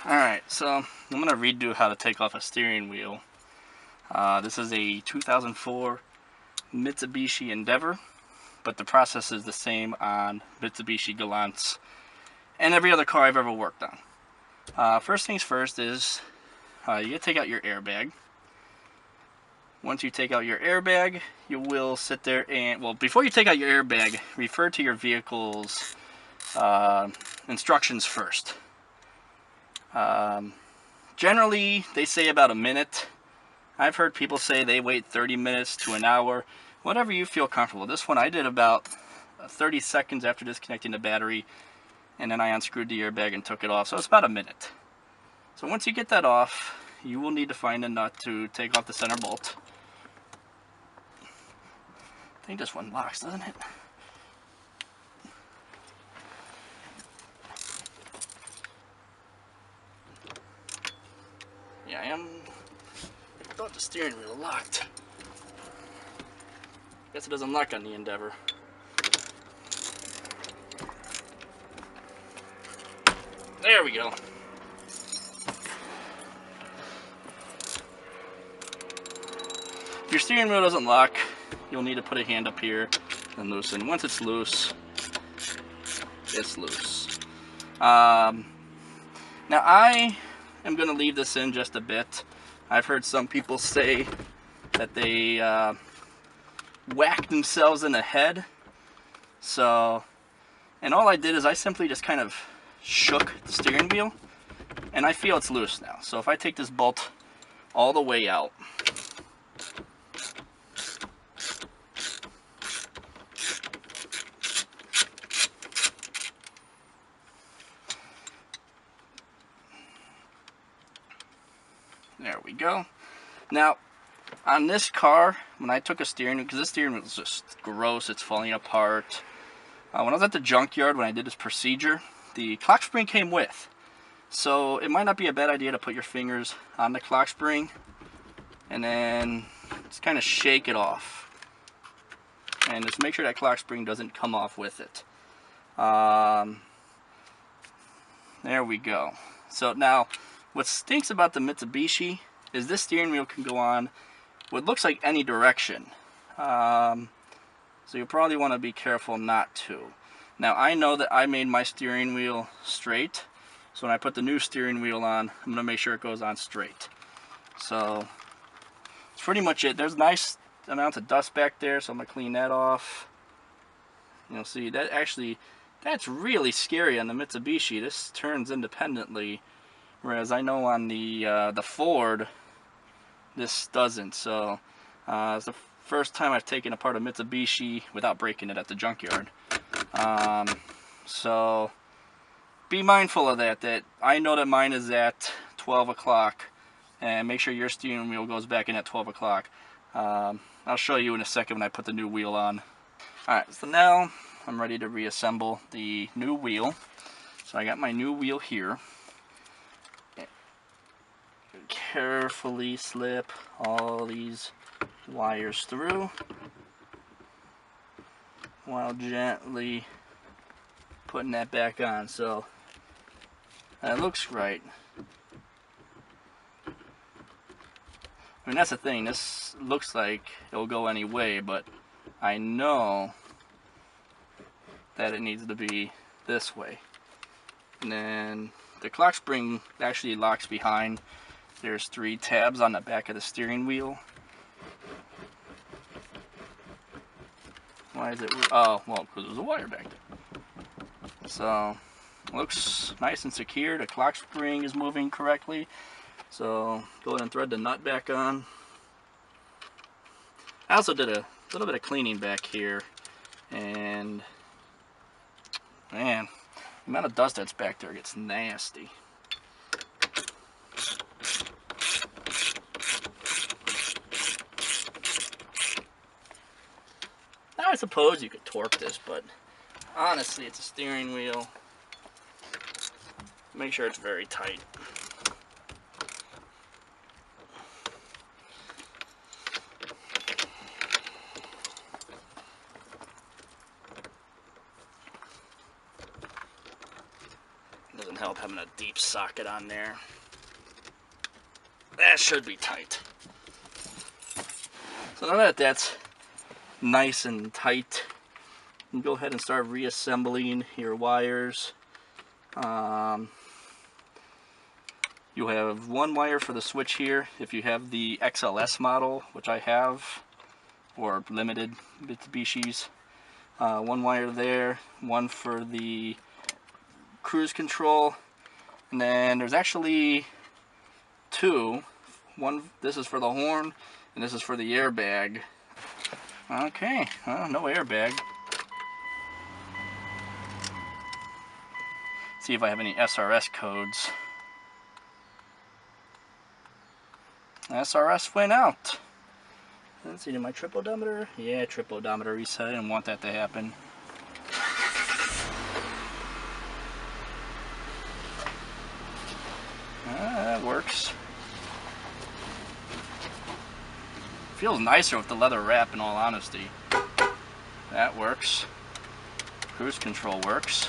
Alright, so I'm going to redo how to take off a steering wheel. This is a 2004 Mitsubishi Endeavor, but the process is the same on Mitsubishi Galants and every other car I've ever worked on. First things first is you gotta take out your airbag. Once you take out your airbag, you will sit there and, well, before you take out your airbag, refer to your vehicle's instructions first. Generally, they say about a minute. I've heard people say they wait 30 minutes to an hour, whatever you feel comfortable. This one I did about 30 seconds after disconnecting the battery, and then I unscrewed the airbag and took it off, so it's about a minute. So once you get that off, you will need to find a nut to take off the center bolt. I think this one locks, doesn't it? Yeah, I thought the steering wheel locked. Guess it doesn't lock on the Endeavor. There we go. If your steering wheel doesn't lock, you'll need to put a hand up here and loosen. Once it's loose, it's loose. Now I am going to leave this in just a bit. I've heard some people say that they whacked themselves in the head. So, and all I did is I simply just kind of shook the steering wheel, and I feel it's loose now. So if I take this bolt all the way out, there we go. Now, on this car, when I took a steering wheel, because this steering wheel is just gross, it's falling apart. When I was at the junkyard, when I did this procedure, the clock spring came with. So it might not be a bad idea to put your fingers on the clock spring and then just kind of shake it off. And just make sure that clock spring doesn't come off with it. There we go. So now, what stinks about the Mitsubishi is this steering wheel can go on what looks like any direction. So you'll probably want to be careful not to. Now I know that I made my steering wheel straight, so when I put the new steering wheel on, I'm going to make sure it goes on straight. So that's pretty much it. There's nice amounts of dust back there, so I'm going to clean that off. You'll see that actually, that's really scary on the Mitsubishi. This turns independently, whereas I know on the Ford, this doesn't. So it's the first time I've taken apart a Mitsubishi without breaking it at the junkyard. So be mindful of that. That I know that mine is at 12 o'clock, and make sure your steering wheel goes back in at 12 o'clock. I'll show you in a second when I put the new wheel on. Alright, so now I'm ready to reassemble the new wheel. So I got my new wheel here. Carefully slip all these wires through while gently putting that back on. So that looks right. I mean, that's the thing, this looks like it'll go any way, but I know that it needs to be this way. And then the clock spring actually locks behind. There's 3 tabs on the back of the steering wheel. Why is it? Oh, well, because there's a wire back there. So, looks nice and secure. The clock spring is moving correctly. So, go ahead and thread the nut back on. I also did a little bit of cleaning back here. And, man, the amount of dust that's back there gets nasty. I suppose you could torque this, but honestly, it's a steering wheel. Make sure it's very tight. It doesn't help having a deep socket on there. That should be tight. So now that that's nice and tight, you can go ahead and start reassembling your wires. You have one wire for the switch here if you have the XLS model, which I have, or limited Mitsubishis. One wire there, one for the cruise control, and then there's actually two. One, this is for the horn, and this is for the airbag. Okay, no airbag. See if I have any SRS codes. SRS went out. Let's see, did my trip odometer? Yeah, trip odometer reset. I didn't want that to happen. That works. Feels nicer with the leather wrap, in all honesty. That works. Cruise control works.